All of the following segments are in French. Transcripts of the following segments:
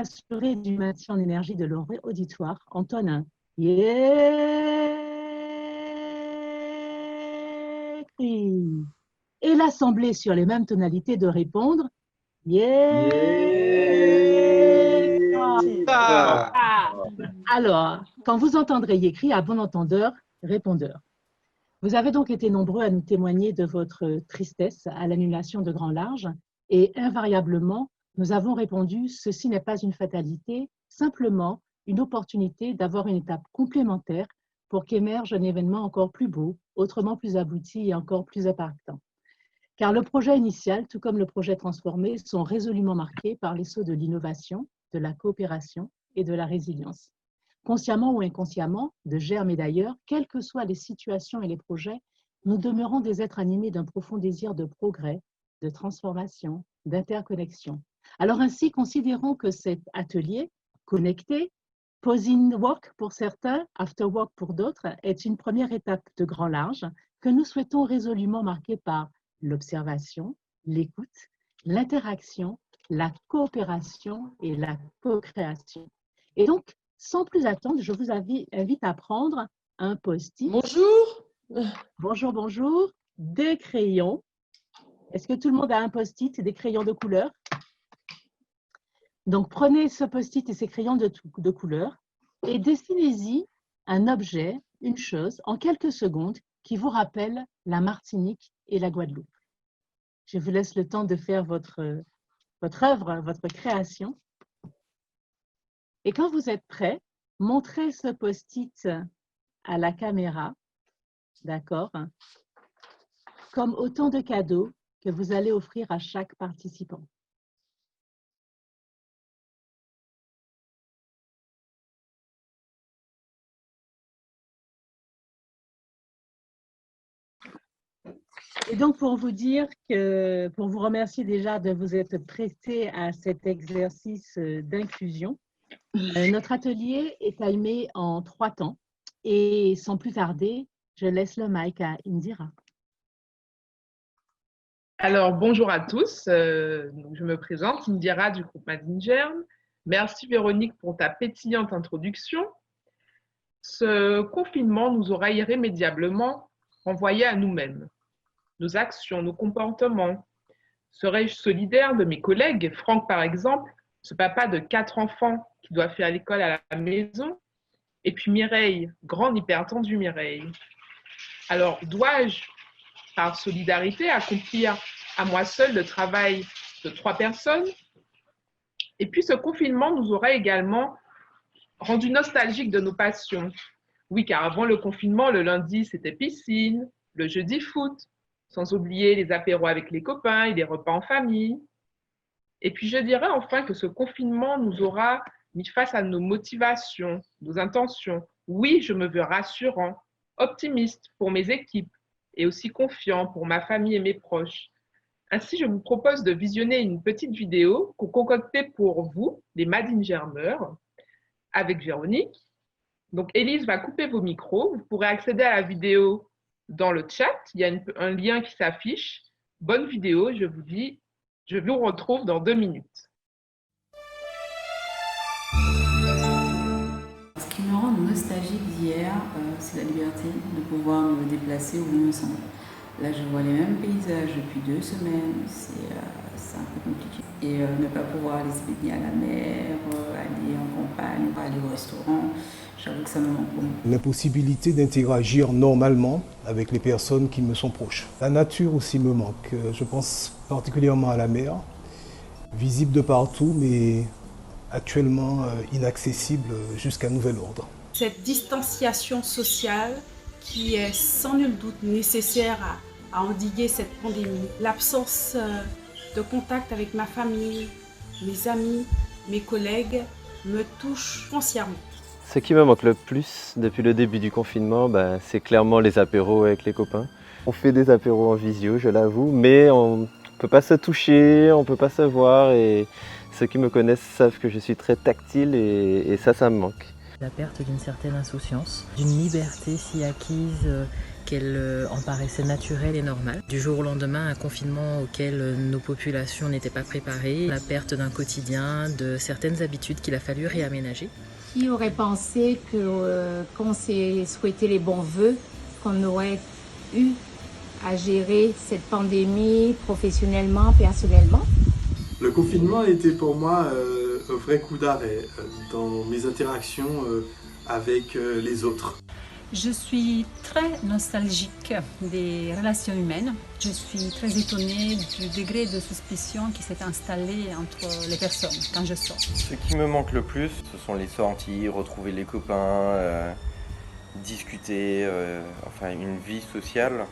assurer du maintien en énergie de leur auditoire, entonne un yeah. Et l'Assemblée, sur les mêmes tonalités, de répondre yeah. Ah. Alors, quand vous entendrez écrit à bon entendeur, répondeur. Vous avez donc été nombreux à nous témoigner de votre tristesse à l'annulation de Grand Large et invariablement, nous avons répondu « Ceci n'est pas une fatalité, simplement une opportunité d'avoir une étape complémentaire pour qu'émerge un événement encore plus beau, autrement plus abouti et encore plus impactant. » Car le projet initial, tout comme le projet transformé, sont résolument marqués par les sauts de l'innovation, de la coopération et de la résilience. Consciemment ou inconsciemment, de germe et d'ailleurs, quelles que soient les situations et les projets, nous demeurons des êtres animés d'un profond désir de progrès, de transformation, d'interconnexion. Alors ainsi, considérons que cet atelier connecté, Pause-in Work pour certains, After Work pour d'autres, est une première étape de grand large que nous souhaitons résolument marquer par l'observation, l'écoute, l'interaction, la coopération et la co-création. Et donc, sans plus attendre, je vous invite à prendre un post-it. Bonjour. Bonjour, bonjour. Des crayons. Est-ce que tout le monde a un post-it et des crayons de couleur? Donc, prenez ce post-it et ces crayons de couleur et dessinez-y un objet, une chose, en quelques secondes, qui vous rappelle la Martinique et la Guadeloupe. Je vous laisse le temps de faire votre œuvre, votre création. Et quand vous êtes prêts, montrez ce post-it à la caméra, d'accord, comme autant de cadeaux que vous allez offrir à chaque participant. Et donc, pour vous remercier déjà de vous être prêté à cet exercice d'inclusion, notre atelier est timé en 3 temps. Et sans plus tarder, je laisse le mic à Indira. Alors, bonjour à tous. Je me présente, Indira du groupe Madingerm. Merci Véronique pour ta pétillante introduction. Ce confinement nous aura irrémédiablement renvoyés à nous-mêmes, nos actions, nos comportements. Serais-je solidaire de mes collègues, Franck par exemple, ce papa de 4 enfants qui doit faire l'école à la maison, et puis Mireille, grande hypertendue Mireille. Alors, dois-je, par solidarité, accomplir à moi seule le travail de 3 personnes? Et puis, ce confinement nous aura également rendu nostalgiques de nos passions. Oui, car avant le confinement, le lundi, c'était piscine, le jeudi, foot, sans oublier les apéros avec les copains et les repas en famille. Et puis, je dirais enfin que ce confinement nous aura mis face à nos motivations, nos intentions. Oui, je me veux rassurant, optimiste pour mes équipes et aussi confiant pour ma famille et mes proches. Ainsi, je vous propose de visionner une petite vidéo concoctée pour vous, les Madingermeurs, avec Véronique. Donc, Élise va couper vos micros. Vous pourrez accéder à la vidéo dans le chat. Il y a un lien qui s'affiche. Bonne vidéo, je vous dis, je vous retrouve dans 2 minutes. Ce qui me rend nostalgique d'hier, c'est la liberté de pouvoir me déplacer où je me sens. Là, je vois les mêmes paysages depuis 2 semaines, c'est un peu compliqué. Et ne pas pouvoir aller se baigner à la mer, aller en campagne, aller au restaurant, j'avoue que ça me manque beaucoup. L'impossibilité d'interagir normalement avec les personnes qui me sont proches. La nature aussi me manque. Je pense particulièrement à la mer, visible de partout, mais actuellement inaccessible jusqu'à nouvel ordre. Cette distanciation sociale qui est sans nul doute nécessaire à endiguer cette pandémie. L'absence de contact avec ma famille, mes amis, mes collègues me touche foncièrement. Ce qui me manque le plus depuis le début du confinement, c'est clairement les apéros avec les copains. On fait des apéros en visio, je l'avoue, mais on ne peut pas se toucher, on ne peut pas se voir et ceux qui me connaissent savent que je suis très tactile et ça me manque. La perte d'une certaine insouciance, d'une liberté si acquise qu'elle en paraissait naturelle et normale. Du jour au lendemain, un confinement auquel nos populations n'étaient pas préparées, la perte d'un quotidien, de certaines habitudes qu'il a fallu réaménager. Qui aurait pensé que quand on s'est souhaité les bons vœux, qu'on aurait eu à gérer cette pandémie professionnellement, personnellement? Le confinement a été pour moi un vrai coup d'arrêt dans mes interactions avec les autres. Je suis très nostalgique des relations humaines. Je suis très étonnée du degré de suspicion qui s'est installé entre les personnes quand je sors. Ce qui me manque le plus, ce sont les sorties, retrouver les copains, discuter, enfin une vie sociale.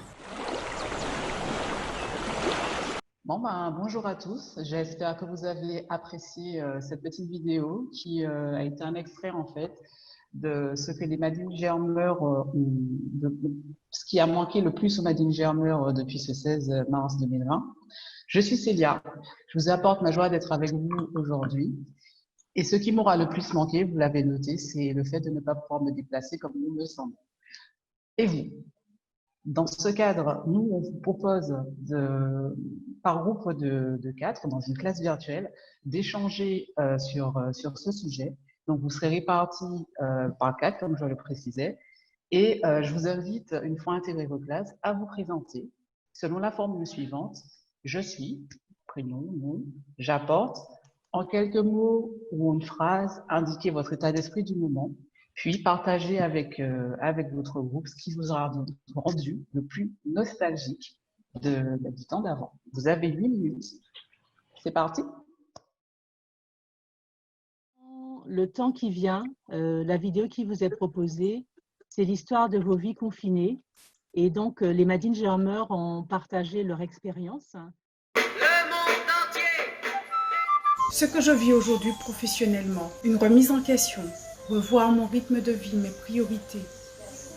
Bonjour à tous, j'espère que vous avez apprécié cette petite vidéo qui a été un extrait en fait de ce que les Madeleine Germer, ce qui a manqué le plus aux Madeleine Germer depuis ce 16 mars 2020. Je suis Célia, je vous apporte ma joie d'être avec vous aujourd'hui. Et ce qui m'aura le plus manqué, vous l'avez noté, c'est le fait de ne pas pouvoir me déplacer comme il me semble. Et vous? Dans ce cadre, nous, on vous propose, par groupe de 4, dans une classe virtuelle, d'échanger sur ce sujet. Donc, vous serez répartis par 4, comme je le précisais. Et je vous invite, une fois intégré vos classes, à vous présenter selon la formule suivante. Je suis, prénom, nom, j'apporte, en quelques mots ou une phrase, indiquez votre état d'esprit du moment. Puis partagez avec votre groupe ce qui vous aura rendu le plus nostalgique du temps d'avant. Vous avez 8 minutes. C'est parti. Le temps qui vient, la vidéo qui vous est proposée, c'est l'histoire de vos vies confinées. Et donc, les Madeleine Germer ont partagé leur expérience. Ce que je vis aujourd'hui professionnellement, une remise en question, revoir mon rythme de vie, mes priorités.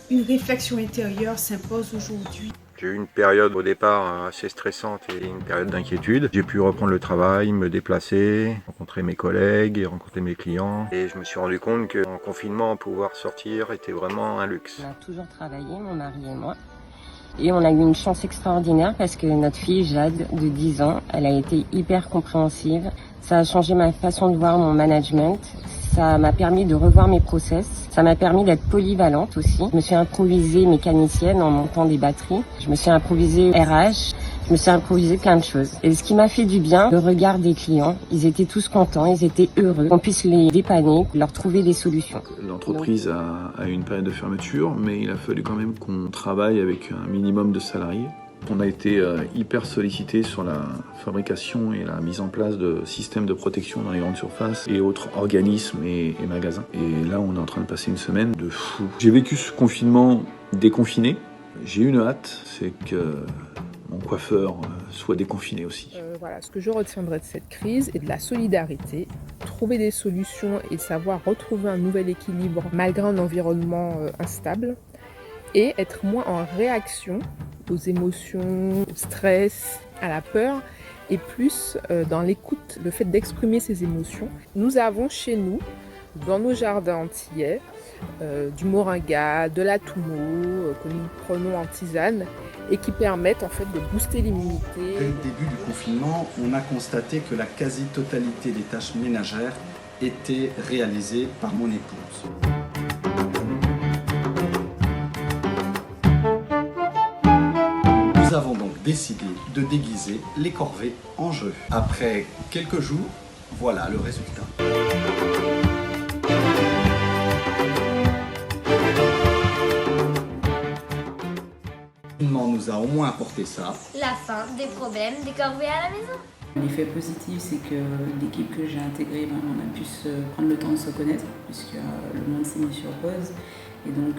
Une réflexion intérieure s'impose aujourd'hui. J'ai eu une période au départ assez stressante et une période d'inquiétude. J'ai pu reprendre le travail, me déplacer, rencontrer mes collègues et rencontrer mes clients. Et je me suis rendu compte qu'en confinement, pouvoir sortir était vraiment un luxe. On a toujours travaillé, mon mari et moi. Et on a eu une chance extraordinaire parce que notre fille Jade, de 10 ans, elle a été hyper compréhensive. Ça a changé ma façon de voir mon management. Ça m'a permis de revoir mes process. Ça m'a permis d'être polyvalente aussi. Je me suis improvisée mécanicienne en montant des batteries. Je me suis improvisée RH. Je me suis improvisée plein de choses. Et ce qui m'a fait du bien, le regard des clients. Ils étaient tous contents, ils étaient heureux. Qu'on puisse les dépanner, leur trouver des solutions. L'entreprise a eu une période de fermeture, mais il a fallu quand même qu'on travaille avec un minimum de salariés. On a été hyper sollicité sur la fabrication et la mise en place de systèmes de protection dans les grandes surfaces et autres organismes et magasins. Et là, on est en train de passer une semaine de fou. J'ai vécu ce confinement déconfiné. J'ai une hâte, c'est que mon coiffeur soit déconfiné aussi. Voilà, ce que je retiendrai de cette crise est de la solidarité, trouver des solutions et savoir retrouver un nouvel équilibre malgré un environnement instable et être moins en réaction aux émotions, au stress, à la peur et plus dans l'écoute, le fait d'exprimer ses émotions. Nous avons chez nous, dans nos jardins antillais, du moringa, de la toumo que nous prenons en tisane et qui permettent en fait de booster l'immunité. Dès le début du confinement, on a constaté que la quasi-totalité des tâches ménagères étaient réalisées par mon épouse. Nous avons donc décidé de déguiser les corvées en jeu. Après quelques jours, voilà le résultat. Nous a au moins apporté ça. La fin des problèmes des corvées à la maison. L'effet positif, c'est que l'équipe que j'ai intégrée, on a pu prendre le temps de se connaître, puisque le monde s'est mis sur pause. Et donc,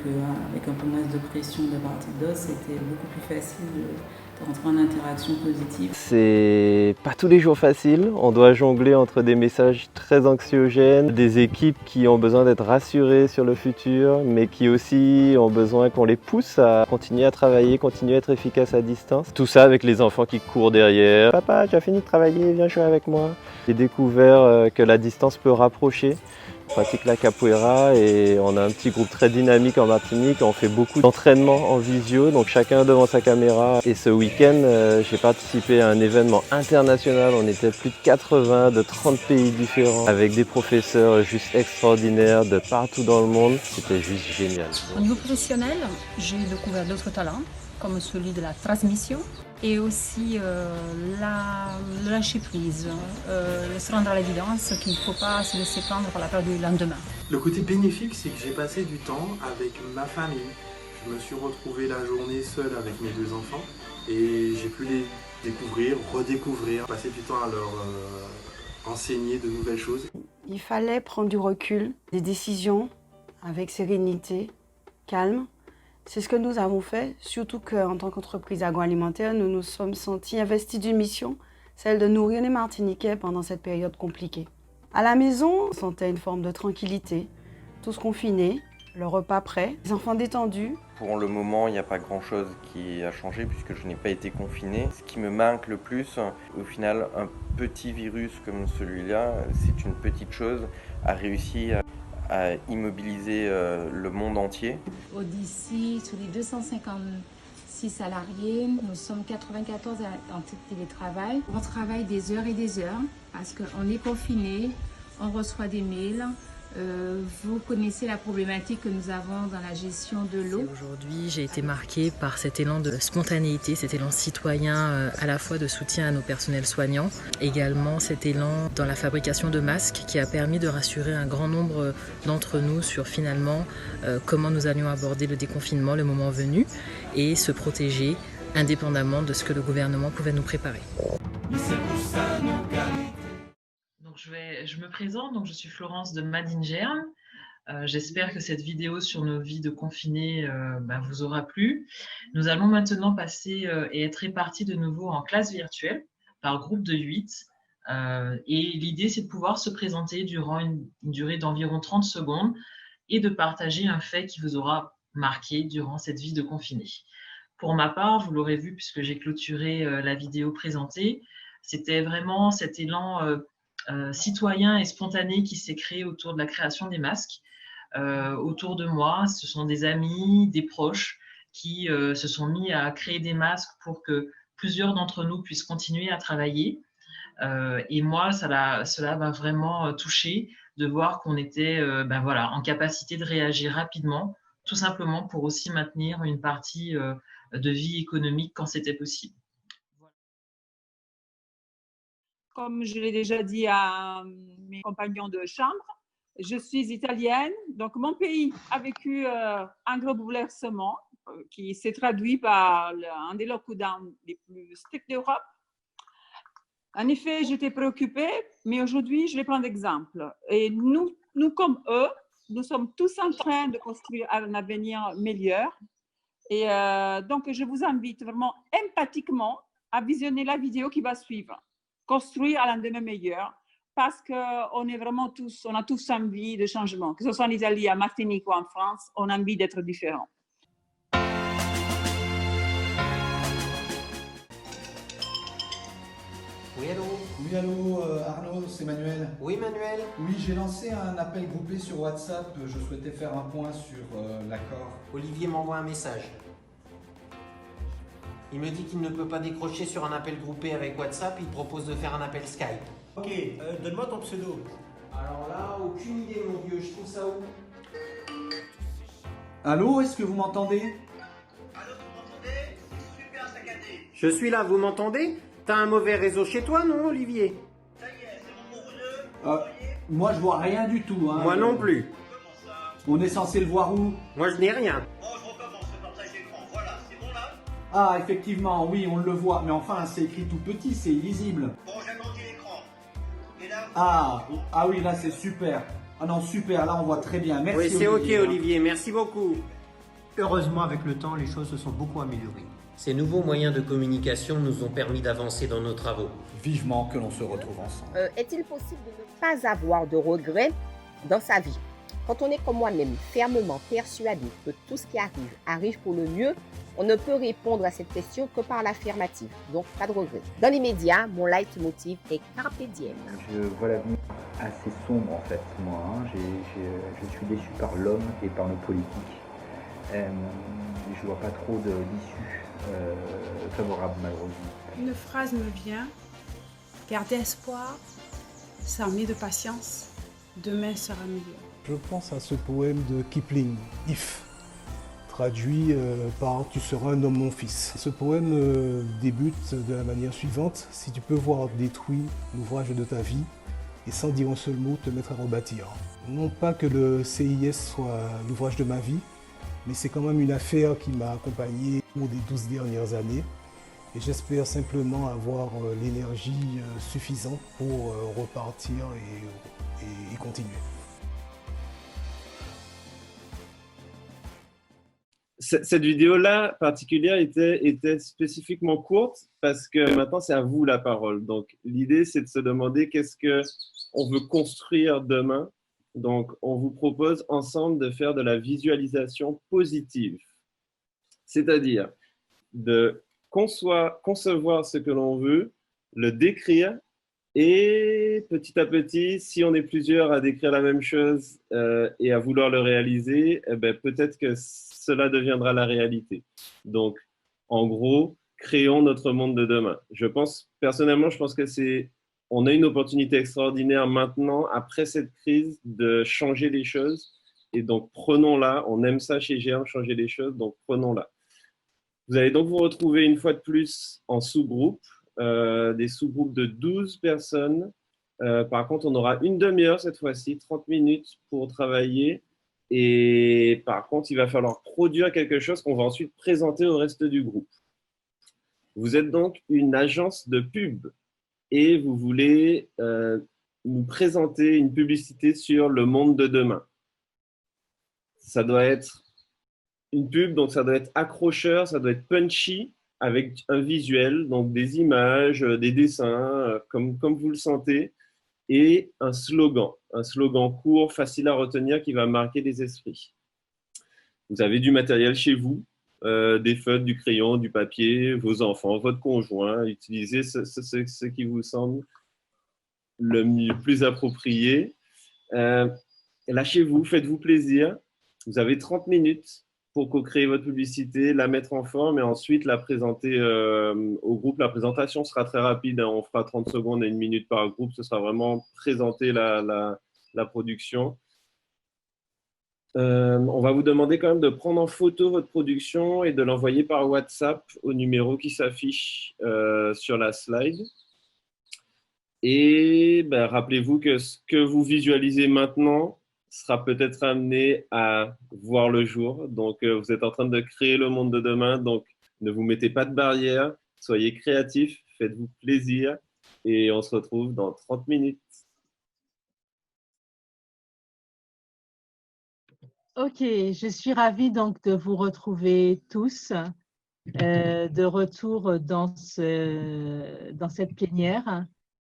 avec un peu moins de pression de part et d'autre, c'était beaucoup plus facile de rentrer en interaction positive. C'est pas tous les jours facile. On doit jongler entre des messages très anxiogènes, des équipes qui ont besoin d'être rassurées sur le futur, mais qui aussi ont besoin qu'on les pousse à continuer à travailler, continuer à être efficaces à distance. Tout ça avec les enfants qui courent derrière. Papa, tu as fini de travailler, viens jouer avec moi. J'ai découvert que la distance peut rapprocher. pratique la capoeira et on a un petit groupe très dynamique en Martinique. On fait beaucoup d'entraînements en visio, donc chacun devant sa caméra. Et ce week-end, j'ai participé à un événement international. On était plus de 80 de 30 pays différents avec des professeurs juste extraordinaires de partout dans le monde. C'était juste génial. Au niveau professionnel, j'ai découvert d'autres talents, comme celui de la transmission et aussi le lâcher prise, se rendre à l'évidence qu'il ne faut pas se laisser prendre par la peur du lendemain. Le côté bénéfique, c'est que j'ai passé du temps avec ma famille. Je me suis retrouvé la journée seule avec mes 2 enfants et j'ai pu les découvrir, redécouvrir, passer du temps à leur enseigner de nouvelles choses. Il fallait prendre du recul, des décisions avec sérénité, calme. C'est ce que nous avons fait, surtout qu'en tant qu'entreprise agroalimentaire, nous nous sommes sentis investis d'une mission, celle de nourrir les Martiniquais pendant cette période compliquée. À la maison, on sentait une forme de tranquillité, tous confinés, le repas prêt, les enfants détendus. Pour le moment, il n'y a pas grand-chose qui a changé puisque je n'ai pas été confiné. Ce qui me manque le plus, au final, un petit virus comme celui-là, c'est une petite chose, a réussi à immobiliser le monde entier. D'ici, sur les 256 salariés, nous sommes 94 en télétravail. On travaille des heures et des heures parce qu'on est confiné, on reçoit des mails. Vous connaissez la problématique que nous avons dans la gestion de l'eau. Aujourd'hui, j'ai été marquée par cet élan de spontanéité, cet élan citoyen à la fois de soutien à nos personnels soignants, également cet élan dans la fabrication de masques qui a permis de rassurer un grand nombre d'entre nous sur finalement comment nous allions aborder le déconfinement le moment venu et se protéger indépendamment de ce que le gouvernement pouvait nous préparer. Je me présente, donc je suis Florence de Made in Germ. J'espère que cette vidéo sur nos vies de confinés vous aura plu. Nous allons maintenant passer et être répartis de nouveau en classe virtuelle par groupe de 8. Et l'idée, c'est de pouvoir se présenter durant une durée d'environ 30 secondes et de partager un fait qui vous aura marqué durant cette vie de confiné. Pour ma part, vous l'aurez vu puisque j'ai clôturé la vidéo présentée, c'était vraiment cet élan citoyen et spontané qui s'est créé autour de la création des masques. Autour de moi, ce sont des amis, des proches qui se sont mis à créer des masques pour que plusieurs d'entre nous puissent continuer à travailler. Et moi, cela m'a vraiment touchée de voir qu'on était en capacité de réagir rapidement, tout simplement pour aussi maintenir une partie de vie économique quand c'était possible. Comme je l'ai déjà dit à mes compagnons de chambre, je suis italienne, donc mon pays a vécu un gros bouleversement qui s'est traduit par un des lockdowns les plus stricts d'Europe. En effet, j'étais préoccupée, mais aujourd'hui, je vais prendre exemple. Et nous comme eux, nous sommes tous en train de construire un avenir meilleur. Et donc, je vous invite vraiment empathiquement à visionner la vidéo qui va suivre. Construire un lendemain meilleur, parce qu'on est vraiment tous, on a tous envie de changement, que ce soit en Italie, en Martinique ou en France, on a envie d'être différent. Oui, allô? Oui, allô, Arnaud, c'est Manuel. Oui, Manuel? Oui, j'ai lancé un appel groupé sur WhatsApp. Je souhaitais faire un point sur l'accord. Olivier m'envoie un message. Il me dit qu'il ne peut pas décrocher sur un appel groupé avec WhatsApp, il propose de faire un appel Skype. Ok, donne-moi ton pseudo. Alors là, aucune idée mon vieux, je trouve ça où? Allô, est-ce que vous m'entendez? Allô, vous m'entendez? Super saccadé. Je suis là, vous m'entendez? T'as un mauvais réseau chez toi, non, Olivier? Ça y est, c'est bon pour vous deux? Moi, je vois rien du tout. Hein, moi non plus. Comment ça? On est censé le voir où? Moi, je n'ai rien. Bon, je recommence le partage d'écran. Voilà, c'est bon là? Ah, effectivement, oui, on le voit. Mais enfin, c'est écrit tout petit, c'est illisible. Bon, j'agrandis l'écran. Et là, ah oui, là, c'est super. Ah non, super, là, on voit très bien. Merci, oui, c'est ok, Olivier. Merci beaucoup. Heureusement, avec le temps, les choses se sont beaucoup améliorées. Ces nouveaux moyens de communication nous ont permis d'avancer dans nos travaux. Vivement que l'on se retrouve ensemble. Est-il possible de ne pas avoir de regrets dans sa vie? Quand on est comme moi-même fermement persuadé que tout ce qui arrive pour le mieux, on ne peut répondre à cette question que par l'affirmative. Donc, pas de regret. Dans les médias, mon leitmotiv est Carpe Diem. Je vois l'avenir assez sombre en fait, moi. Hein. Je suis déçu par l'homme et par nos politiques. Je vois pas trop d'issue favorable malheureusement. Une phrase me vient, garder espoir, s'armer de patience, demain sera meilleur. Je pense à ce poème de Kipling, If, traduit par « Tu seras un homme mon fils ». Ce poème débute de la manière suivante: « Si tu peux voir détruit l'ouvrage de ta vie, et sans dire un seul mot te mettre à rebâtir ». Non pas que le CIS soit l'ouvrage de ma vie, mais c'est quand même une affaire qui m'a accompagné au cours des 12 dernières années. Et j'espère simplement avoir l'énergie suffisante pour repartir et continuer. Cette vidéo-là particulière était spécifiquement courte parce que maintenant c'est à vous la parole. Donc l'idée c'est de se demander qu'est-ce qu'on veut construire demain. Donc on vous propose ensemble de faire de la visualisation positive. C'est-à-dire de concevoir ce que l'on veut, le décrire et petit à petit, si on est plusieurs à décrire la même chose et à vouloir le réaliser, eh ben, peut-être que cela deviendra la réalité. Donc, en gros, créons notre monde de demain. Personnellement, je pense que on a une opportunité extraordinaire maintenant, après cette crise, de changer les choses. Et donc, prenons-la. On aime ça chez Germe, changer les choses, donc prenons-la. Vous allez donc vous retrouver une fois de plus en sous-groupe, des sous-groupes de 12 personnes. Par contre, on aura une demi-heure cette fois-ci, 30 minutes pour travailler. Et par contre, il va falloir produire quelque chose qu'on va ensuite présenter au reste du groupe. Vous êtes donc une agence de pub et vous voulez nous présenter une publicité sur le monde de demain. Ça doit être une pub, donc ça doit être accrocheur, ça doit être punchy, avec un visuel, donc des images, des dessins, comme vous le sentez, et un slogan court, facile à retenir, qui va marquer les esprits. Vous avez du matériel chez vous, des feutres, du crayon, du papier, vos enfants, votre conjoint, utilisez ce qui vous semble le plus approprié. Lâchez-vous, faites-vous plaisir. Vous avez 30 minutes pour co-créer votre publicité, la mettre en forme et ensuite la présenter au groupe. La présentation sera très rapide, hein, on fera 30 secondes et 1 minute par groupe. Ce sera vraiment présenter la production. On va vous demander quand même de prendre en photo votre production et de l'envoyer par WhatsApp au numéro qui s'affiche sur la slide. Et ben, rappelez-vous que ce que vous visualisez maintenant sera peut-être amené à voir le jour. Donc, vous êtes en train de créer le monde de demain. Donc, ne vous mettez pas de barrière. Soyez créatifs, faites-vous plaisir. Et on se retrouve dans 30 minutes. Ok, je suis ravie donc de vous retrouver tous de retour dans cette plénière.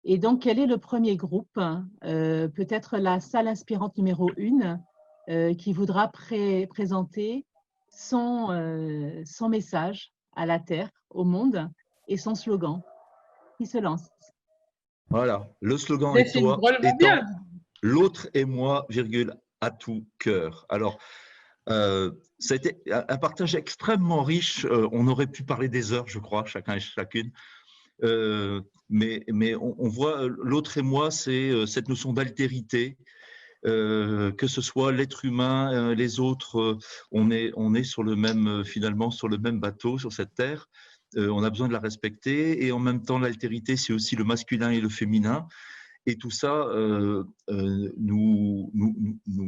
Et donc, quel est le premier groupe? Peut-être la salle inspirante numéro 1 qui voudra présenter son message à la Terre, au monde, et son slogan. Qui se lance? Voilà, le slogan est toi étant l'autre et moi, virgule, à tout cœur. Alors, ça a été un partage extrêmement riche. On aurait pu parler des heures, je crois, chacun et chacune. Mais on voit l'autre et moi, c'est cette notion d'altérité, que ce soit l'être humain, les autres, on est sur le même, finalement, sur le même bateau, sur cette terre. On a besoin de la respecter et en même temps, l'altérité, c'est aussi le masculin et le féminin. Et tout ça nous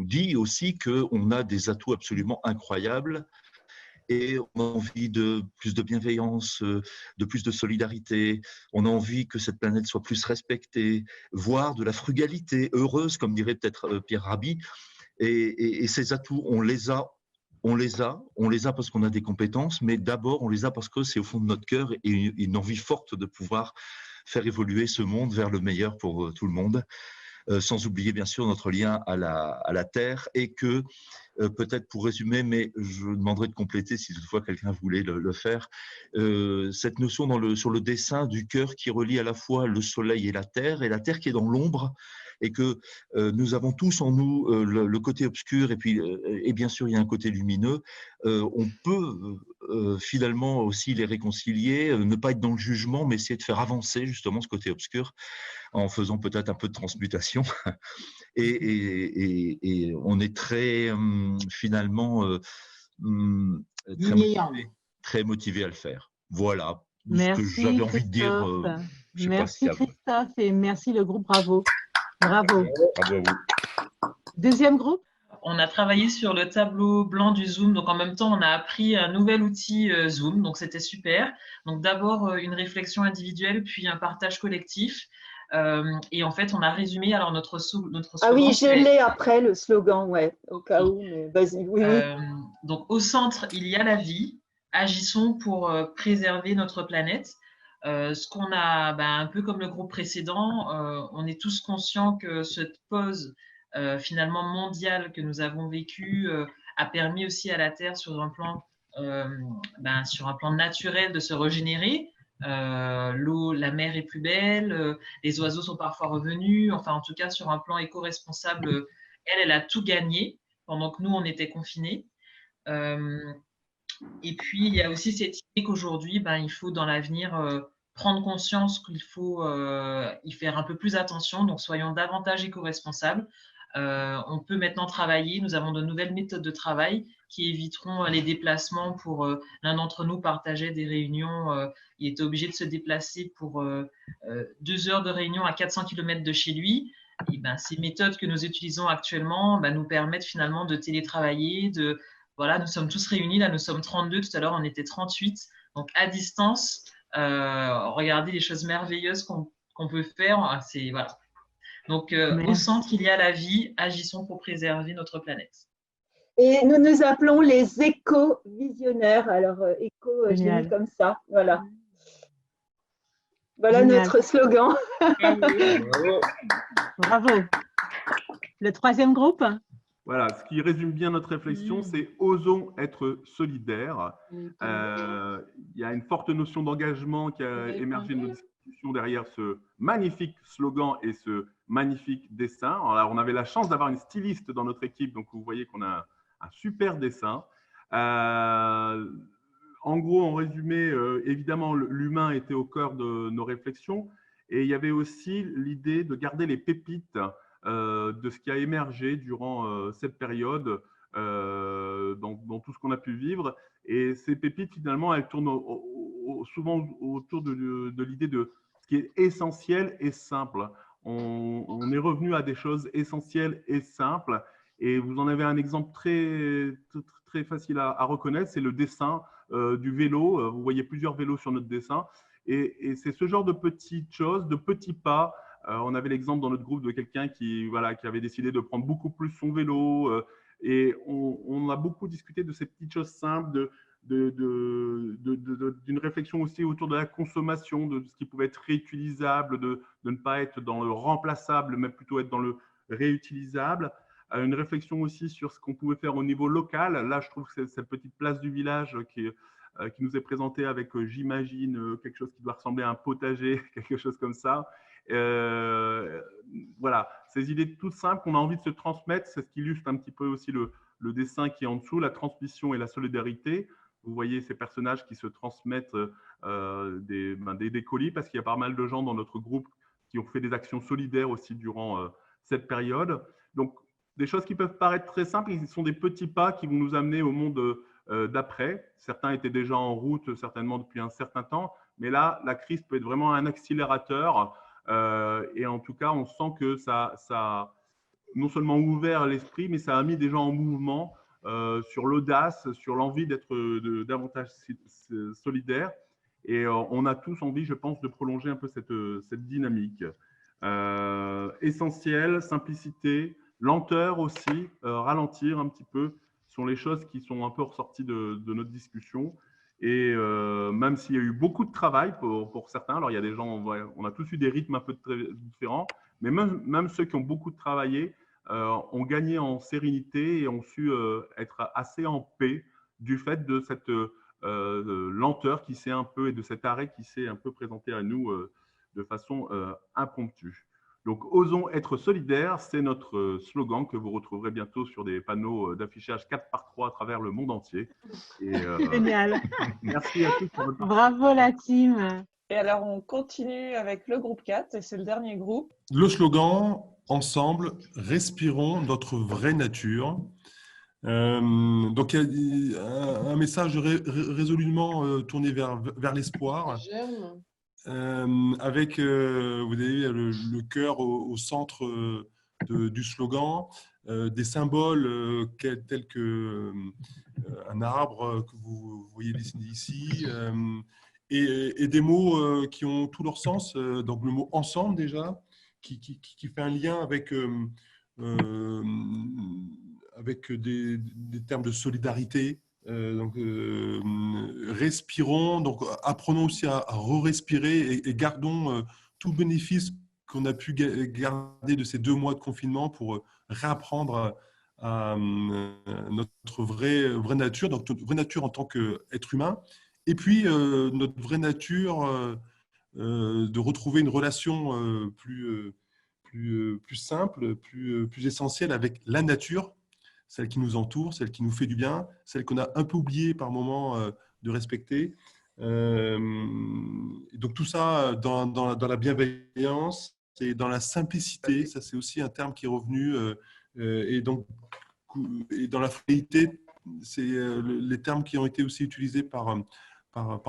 dit aussi qu'on a des atouts absolument incroyables. Et on a envie de plus de bienveillance, de plus de solidarité. On a envie que cette planète soit plus respectée, voire de la frugalité heureuse, comme dirait peut-être Pierre Rabhi. Et ces atouts, on les a parce qu'on a des compétences, mais d'abord, on les a parce que c'est au fond de notre cœur et une envie forte de pouvoir faire évoluer ce monde vers le meilleur pour tout le monde. Sans oublier bien sûr notre lien à la Terre et que, peut-être pour résumer, mais je demanderai de compléter si toutefois quelqu'un voulait le faire, cette notion sur le dessin du cœur qui relie à la fois le soleil et la terre qui est dans l'ombre et que nous avons tous en nous le côté obscur et puis et bien sûr il y a un côté lumineux, on peut finalement aussi les réconcilier, ne pas être dans le jugement, mais essayer de faire avancer justement ce côté obscur en faisant peut-être un peu de transmutation. Et on est très finalement très motivé à le faire. Voilà ce que j'avais envie de dire. Merci Christophe et merci le groupe Bravo. Bravo. Bravo à vous. Deuxième groupe. On a travaillé sur le tableau blanc du Zoom, donc en même temps on a appris un nouvel outil Zoom, donc c'était super. Donc d'abord une réflexion individuelle, puis un partage collectif. Et en fait, on a résumé alors notre slogan. Ah oui, je l'ai après le slogan, ouais, au cas où. Mais vas-y, oui. Donc au centre, il y a la vie. Agissons pour préserver notre planète. Ce qu'on a, un peu comme le groupe précédent, on est tous conscients que cette pause finalement mondiale que nous avons vécue a permis aussi à la Terre sur un plan naturel de se régénérer. L'eau, la mer est plus belle, les oiseaux sont parfois revenus, enfin en tout cas sur un plan éco-responsable, elle a tout gagné pendant que nous on était confinés. Et puis il y a aussi cette idée qu'aujourd'hui il faut dans l'avenir prendre conscience qu'il faut y faire un peu plus attention, donc soyons davantage éco-responsables. On peut maintenant travailler, nous avons de nouvelles méthodes de travail qui éviteront les déplacements. Pour l'un d'entre nous partageait des réunions, il était obligé de se déplacer pour 2 heures de réunion à 400 km de chez lui. Et ces méthodes que nous utilisons actuellement nous permettent finalement de télétravailler, voilà, nous sommes tous réunis, là nous sommes 32, tout à l'heure on était 38, donc à distance, regardez les choses merveilleuses qu'on peut faire, c'est voilà. Donc, au centre, il y a la vie. Agissons pour préserver notre planète. Et nous nous appelons les éco-visionnaires. Alors, éco, je l'ai mis comme ça. Voilà. Voilà Génial. Notre slogan. Bravo. Bravo. Le troisième groupe. Voilà, ce qui résume bien notre réflexion, c'est osons être solidaires. Il y a une forte notion d'engagement qui a émergé de nos discussions derrière ce magnifique slogan et ce magnifique dessin. Alors, on avait la chance d'avoir une styliste dans notre équipe, donc vous voyez qu'on a un super dessin. En gros, en résumé, évidemment, l'humain était au cœur de nos réflexions et il y avait aussi l'idée de garder les pépites de ce qui a émergé durant cette période dans tout ce qu'on a pu vivre. Et ces pépites, finalement, elles tournent souvent autour de l'idée de ce qui est essentiel et simple. On est revenu à des choses essentielles et simples. Et vous en avez un exemple très facile à reconnaître, c'est le dessin du vélo. Vous voyez plusieurs vélos sur notre dessin. Et c'est ce genre de petites choses, de petits pas. On avait l'exemple dans notre groupe de quelqu'un qui avait décidé de prendre beaucoup plus son vélo. Et on a beaucoup discuté de ces petites choses simples, d'une réflexion aussi autour de la consommation, de ce qui pouvait être réutilisable, de ne pas être dans le remplaçable, mais plutôt être dans le réutilisable. Une réflexion aussi sur ce qu'on pouvait faire au niveau local. Là, je trouve que c'est cette petite place du village qui nous est présentée avec, j'imagine, quelque chose qui doit ressembler à un potager, quelque chose comme ça. Voilà, ces idées toutes simples qu'on a envie de se transmettre, c'est ce qui illustre un petit peu aussi le dessin qui est en dessous, la transmission et la solidarité. Vous voyez ces personnages qui se transmettent des colis, parce qu'il y a pas mal de gens dans notre groupe qui ont fait des actions solidaires aussi durant cette période. Donc, des choses qui peuvent paraître très simples, ils sont des petits pas qui vont nous amener au monde d'après. Certains étaient déjà en route, certainement depuis un certain temps, mais là, la crise peut être vraiment un accélérateur. Et en tout cas, on sent que ça a non seulement ouvert l'esprit, mais ça a mis des gens en mouvement sur l'audace, sur l'envie d'être davantage solidaire. Et on a tous envie, je pense, de prolonger un peu cette dynamique. Essentiel, simplicité, lenteur aussi, ralentir un petit peu, sont les choses qui sont un peu ressorties de notre discussion. Et même s'il y a eu beaucoup de travail pour certains, alors il y a des gens, on a tous eu des rythmes un peu différents, mais même ceux qui ont beaucoup travaillé ont gagné en sérénité et ont su être assez en paix du fait de cette lenteur qui s'est un peu, et de cet arrêt qui s'est un peu présenté à nous de façon impromptue. Donc, osons être solidaires, c'est notre slogan que vous retrouverez bientôt sur des panneaux d'affichage 4x3 à travers le monde entier. Et, Génial. Merci à tous pour votre Bravo la team. Et alors, on continue avec le groupe 4, et c'est le dernier groupe. Le slogan « Ensemble, respirons notre vraie nature ». Donc, il y a un message résolument tourné vers l'espoir. Avec, vous avez le cœur au centre du slogan, des symboles tels que un arbre que vous voyez dessiné ici, et des mots qui ont tout leur sens. Donc le mot « ensemble » déjà, qui fait un lien avec des termes de solidarité. Donc, respirons, donc apprenons aussi à re-respirer et gardons tout le bénéfice qu'on a pu garder de ces 2 mois de confinement pour réapprendre à notre vraie nature, donc notre vraie nature en tant qu'être humain, et puis notre vraie nature de retrouver une relation plus simple, plus essentielle avec la nature, celle qui nous entoure, celle qui nous fait du bien, celle qu'on a un peu oublié par moment de respecter. Donc tout ça dans la bienveillance et dans la simplicité, ça c'est aussi un terme qui est revenu, et dans la fluidité, c'est les termes qui ont été aussi utilisés par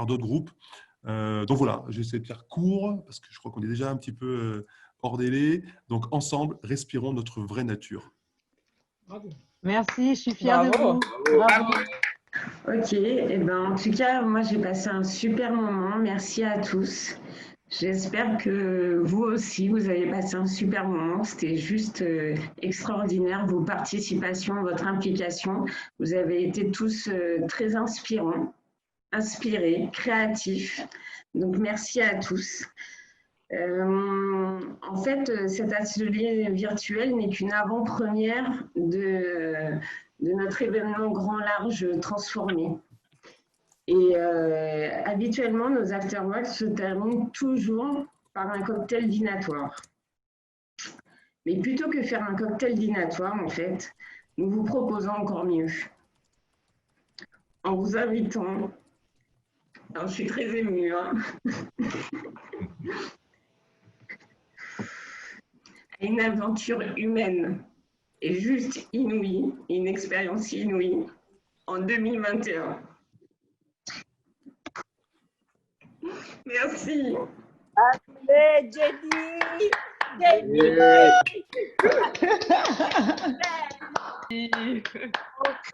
d'autres groupes. Donc voilà, j'essaie de faire court parce que je crois qu'on est déjà un petit peu hors délai. Donc ensemble, respirons notre vraie nature. Bravo. Merci, je suis fière de vous. Bravo. Ok, eh ben, en tout cas, moi j'ai passé un super moment. Merci à tous. J'espère que vous aussi, vous avez passé un super moment. C'était juste extraordinaire, vos participations, votre implication. Vous avez été tous très inspirants, inspirés, créatifs. Donc merci à tous. En fait, cet atelier virtuel n'est qu'une avant-première de notre événement Grand Large Transformé. Et habituellement, nos afterworks se terminent toujours par un cocktail dînatoire. Mais plutôt que faire un cocktail dînatoire, en fait, nous vous proposons encore mieux. En vous invitant, alors je suis très émue, hein, à une aventure humaine et juste inouïe, une expérience inouïe en 2021. Merci. Allez, Jenny!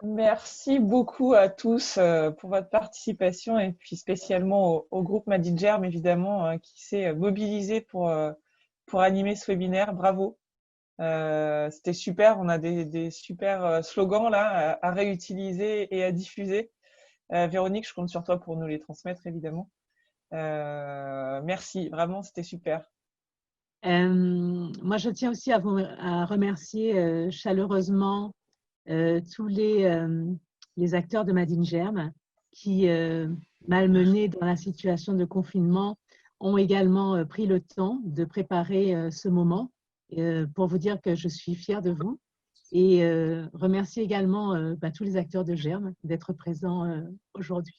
Merci beaucoup à tous pour votre participation et puis spécialement au groupe Madingerm, évidemment, qui s'est mobilisé pour animer ce webinaire. Bravo. C'était super. On a des super slogans là à réutiliser et à diffuser. Véronique, je compte sur toi pour nous les transmettre, évidemment. Merci. Vraiment, c'était super. Moi, je tiens aussi à remercier chaleureusement tous les acteurs de Madingerm qui, malmenés dans la situation de confinement, ont également pris le temps de préparer ce moment pour vous dire que je suis fière de vous et remercier également tous les acteurs de Germ d'être présents aujourd'hui.